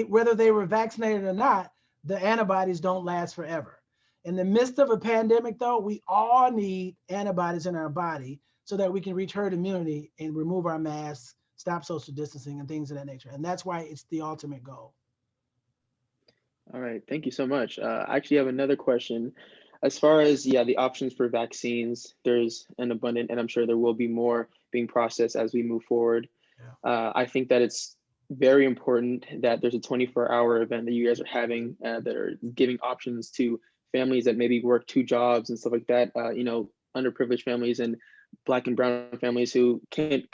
whether they were vaccinated or not, the antibodies don't last forever. In the midst of a pandemic, though, we all need antibodies in our body so that we can reach herd immunity and remove our masks, stop social distancing, and things of that nature. And that's why it's the ultimate goal. All right, thank you so much. I actually have another question. As far as, the options for vaccines, there's an abundant, and I'm sure there will be more being processed as we move forward. Yeah. I think that it's very important that there's a 24-hour event that you guys are having that are giving options to families that maybe work 2 jobs and stuff like that, underprivileged families and Black and brown families who can't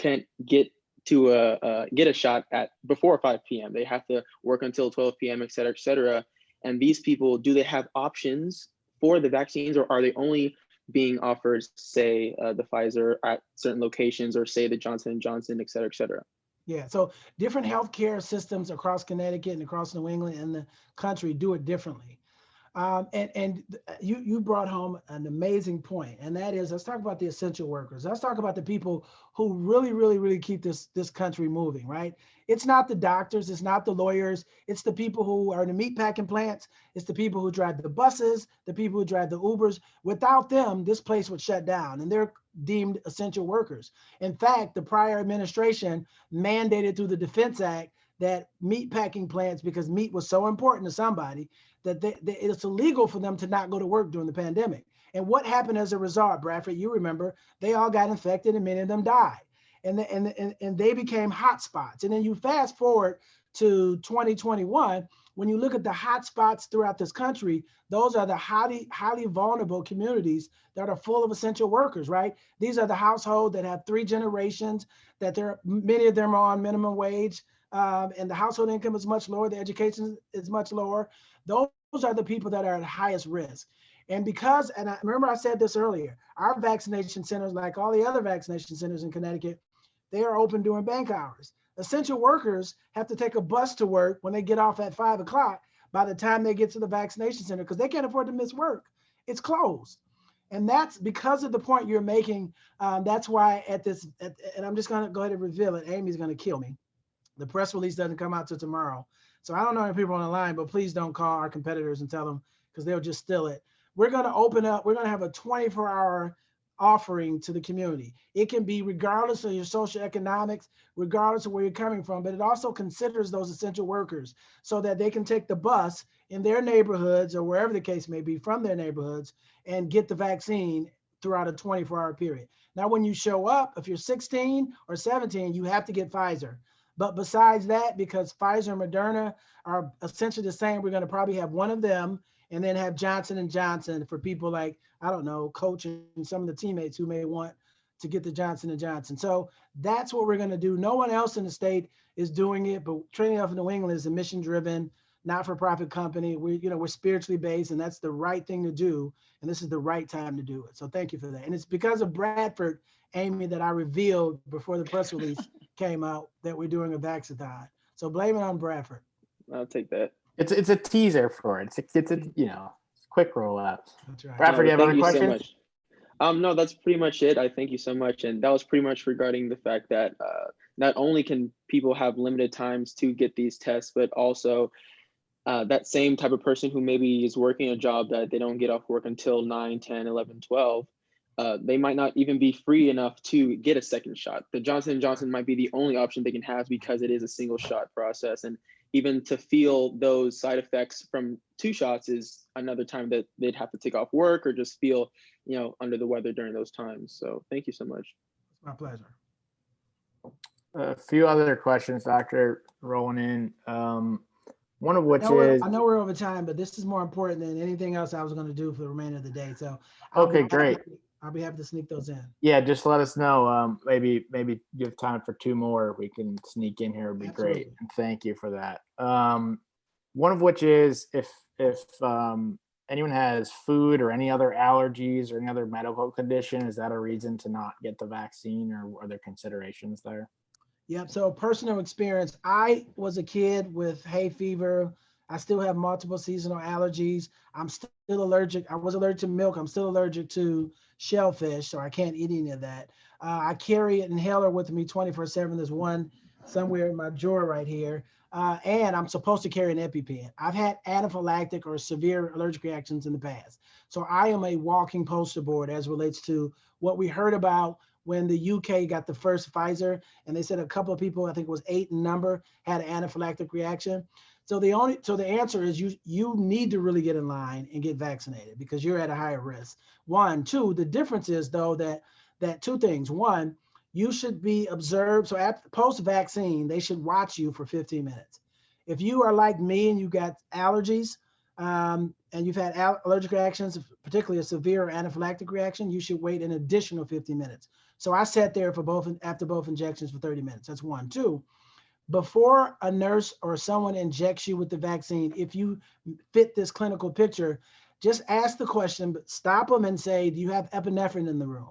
get a shot at before 5 p.m. They have to work until 12 p.m., et cetera, et cetera. And these people, do they have options for the vaccines, or are they only being offered, say, the Pfizer at certain locations, or say the Johnson & Johnson, et cetera, et cetera? Yeah, so different healthcare systems across Connecticut and across New England and the country do it differently. And you brought home an amazing point, and that is, let's talk about the essential workers. Let's talk about the people who really, really, really keep this country moving, right? It's not the doctors, it's not the lawyers, it's the people who are in the meatpacking plants, it's the people who drive the buses, the people who drive the Ubers. Without them, this place would shut down, and they're deemed essential workers. In fact, the prior administration mandated through the Defense Act that meatpacking plants, because meat was so important to somebody, that it's illegal for them to not go to work during the pandemic. And what happened as a result, Bradford? You remember, they all got infected and many of them died. And they became hot spots. And then you fast forward to 2021, when you look at the hot spots throughout this country, those are the highly vulnerable communities that are full of essential workers, right? These are the households that have 3 generations, that many of them are on minimum wage. and the household income is much lower, the education is much lower. Those are the people that are at highest risk. And because, and I remember I said this earlier, our vaccination centers, like all the other vaccination centers in Connecticut, they are open during bank hours. Essential workers have to take a bus to work when they get off at 5 o'clock by the time they get to the vaccination center, because they can't afford to miss work. It's closed. And that's because of the point you're making. That's why and I'm just going to go ahead and reveal it. Amy's going to kill me. The press release doesn't come out till tomorrow. So I don't know if people on the line, but please don't call our competitors and tell them, because they'll just steal it. We're going to open up, we're going to have a 24-hour offering to the community. It can be regardless of your social economics, regardless of where you're coming from, but it also considers those essential workers so that they can take the bus in their neighborhoods or wherever the case may be from their neighborhoods and get the vaccine throughout a 24-hour period. Now, when you show up, if you're 16 or 17, you have to get Pfizer. But besides that, because Pfizer and Moderna are essentially the same, we're going to probably have one of them and then have Johnson & Johnson for people like, I don't know, Coach and some of the teammates who may want to get the Johnson & Johnson. So that's what we're going to do. No one else in the state is doing it, but Trinity of New England is a mission-driven, not-for-profit company. We're spiritually based, and that's the right thing to do. And this is the right time to do it. So thank you for that. And it's because of Bradford, Amy, that I revealed before the press release came out that we're doing a Vaxathon. So blame it on Bradford. I'll take that. It's a teaser for it. It's a quick rollout. That's right. Bradford, you have other questions? So much. No, that's pretty much it. I thank you so much. And that was pretty much regarding the fact that not only can people have limited times to get these tests, but also that same type of person who maybe is working a job that they don't get off work until 9, 10, 11, 12, they might not even be free enough to get a second shot. The Johnson & Johnson might be the only option they can have because it is a single shot process. And even to feel those side effects from 2 shots is another time that they'd have to take off work or just feel, under the weather during those times. So thank you so much. It's my pleasure. A few other questions, Doctor, rolling in. One of which is, I know we're over time, but this is more important than anything else I was going to do for the remainder of the day. So okay, great. I'll be happy to sneak those in. Yeah, just let us know. Maybe you have time for 2 more. We can sneak in here. It'd be Absolutely. Great. And thank you for that. One of which is if anyone has food or any other allergies or any other medical condition, is that a reason to not get the vaccine, or are there considerations there? Yep. So personal experience, I was a kid with hay fever. I still have multiple seasonal allergies. I'm still allergic. I was allergic to milk. I'm still allergic to shellfish, so I can't eat any of that. I carry an inhaler with me 24/7. There's one somewhere in my drawer right here. And I'm supposed to carry an EpiPen. I've had anaphylactic or severe allergic reactions in the past. So I am a walking poster board as relates to what we heard about when the UK got the first Pfizer, and they said a couple of people, I think it was 8 in number, had an anaphylactic reaction. So the answer is you need to really get in line and get vaccinated because you're at a higher risk. 1, 2, the difference is though that 2 things. 1, you should be observed. So at post-vaccine, they should watch you for 15 minutes. If you are like me and you got allergies and you've had allergic reactions, particularly a severe anaphylactic reaction, you should wait an additional 15 minutes. So I sat there after both injections for 30 minutes. That's 1. 2, before a nurse or someone injects you with the vaccine, if you fit this clinical picture, just ask the question, but stop them and say, do you have epinephrine in the room?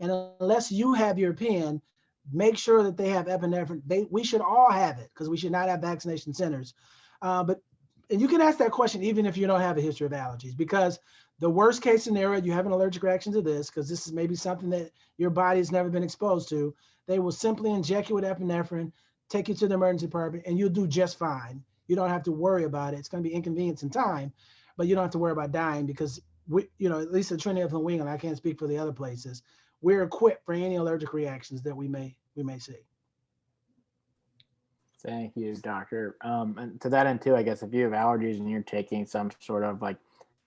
And unless you have your pen, make sure that they have epinephrine. We should all have it because we should not have vaccination centers. And you can ask that question even if you don't have a history of allergies, because the worst case scenario, you have an allergic reaction to this, because this is maybe something that your body's never been exposed to. They will simply inject you with epinephrine, take you to the emergency department, and you'll do just fine. You don't have to worry about it. It's going to be inconvenience in time, but you don't have to worry about dying because at least at Trinity of New England, I can't speak for the other places, we're equipped for any allergic reactions that we may see. Thank you, Doctor. And to that end too, I guess if you have allergies and you're taking some sort of like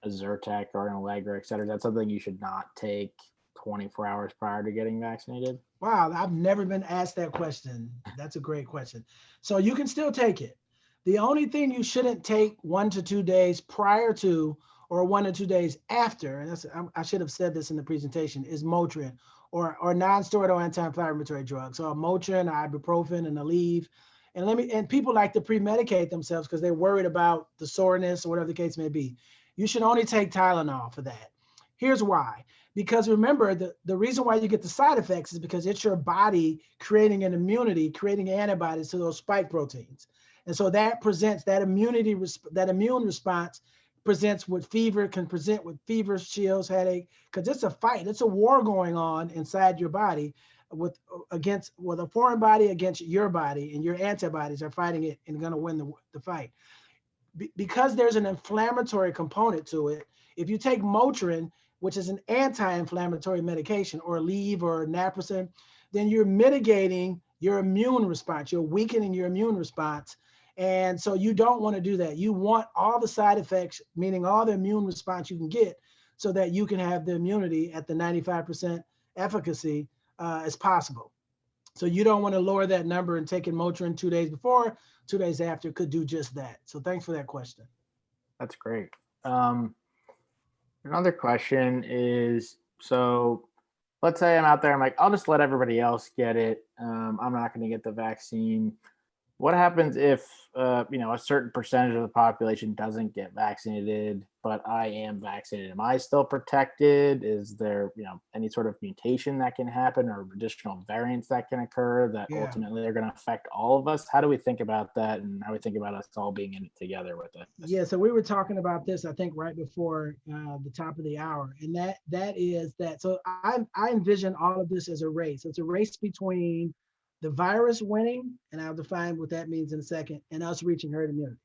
a Zyrtec or an Allegra, et cetera, that's something you should not take 24 hours prior to getting vaccinated? Wow, I've never been asked that question. That's a great question. So you can still take it. The only thing you shouldn't take 1 to 2 days prior to or 1 or 2 days after, and I should have said this in the presentation, is Motrin or non-steroidal anti-inflammatory drugs. So Motrin, ibuprofen, and Aleve. And people like to pre-medicate themselves because they're worried about the soreness or whatever the case may be. You should only take Tylenol for that. Here's why. Because remember, the reason why you get the side effects is because it's your body creating an immunity, creating antibodies to those spike proteins. And so that presents that immune response presents with fever, can present with fever, chills, headache, because it's a fight. It's a war going on inside your body with a foreign body against your body, and your antibodies are fighting it and going to win the fight. Because there's an inflammatory component to it, if you take Motrin, which is an anti-inflammatory medication, or Aleve or naproxen, then you're mitigating your immune response. You're weakening your immune response. And so you don't want to do that. You want all the side effects, meaning all the immune response you can get, so that you can have the immunity at the 95% efficacy as possible. So you don't want to lower that number, and taking Motrin 2 days before, 2 days after could do just that. So thanks for that question. That's great. Another question is, so let's say I'm out there, I'm like, I'll just let everybody else get it. I'm not going to get the vaccine. What happens if, a certain percentage of the population doesn't get vaccinated, but I am vaccinated? Am I still protected? Is there, any sort of mutation that can happen, or additional variants that can occur that ultimately are going to affect all of us? How do we think about that, and how do we think about us all being in it together with it? Yeah, so we were talking about this, I think, right before the top of the hour, and that is that. So I envision all of this as a race. It's a race between the virus winning, and I'll define what that means in a second, and us reaching herd immunity.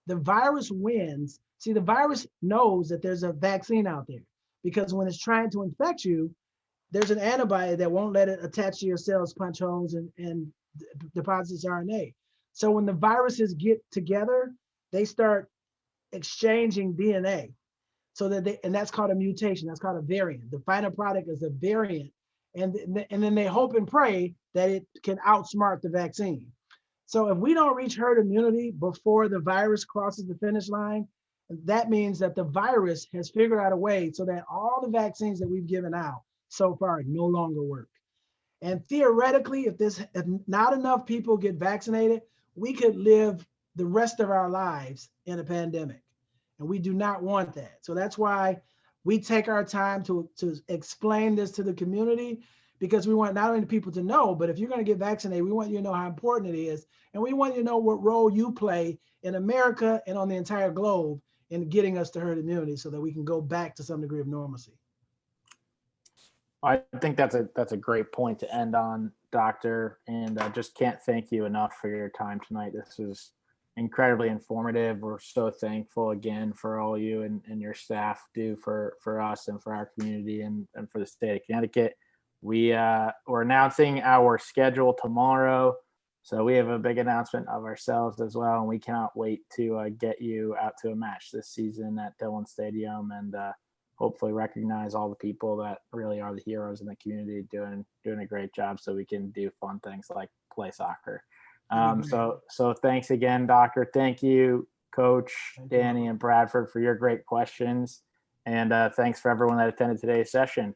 The virus wins. See, the virus knows that there's a vaccine out there, because when it's trying to infect you, there's an antibody that won't let it attach to your cells, punch holes, and deposits RNA. So when the viruses get together, they start exchanging DNA. So and that's called a mutation. That's called a variant. The final product is a variant. And then they hope and pray that it can outsmart the vaccine. So if we don't reach herd immunity before the virus crosses the finish line, that means that the virus has figured out a way so that all the vaccines that we've given out so far no longer work. And theoretically, if not enough people get vaccinated, we could live the rest of our lives in a pandemic. And we do not want that. So that's why we take our time to explain this to the community, because we want not only people to know, but if you're going to get vaccinated, we want you to know how important it is. And we want you to know what role you play in America and on the entire globe in getting us to herd immunity, so that we can go back to some degree of normalcy. I think that's a great point to end on, Doctor. And I just can't thank you enough for your time tonight. This was incredibly informative. We're so thankful again for all you and your staff do for us and for our community and for the state of Connecticut. We're announcing our schedule tomorrow, so we have a big announcement of ourselves as well, and we cannot wait to get you out to a match this season at Dillon Stadium, and hopefully recognize all the people that really are the heroes in the community doing a great job, so we can do fun things like play soccer. So thanks again, Doctor. Thank you, Coach Danny and Bradford, for your great questions. And thanks for everyone that attended today's session.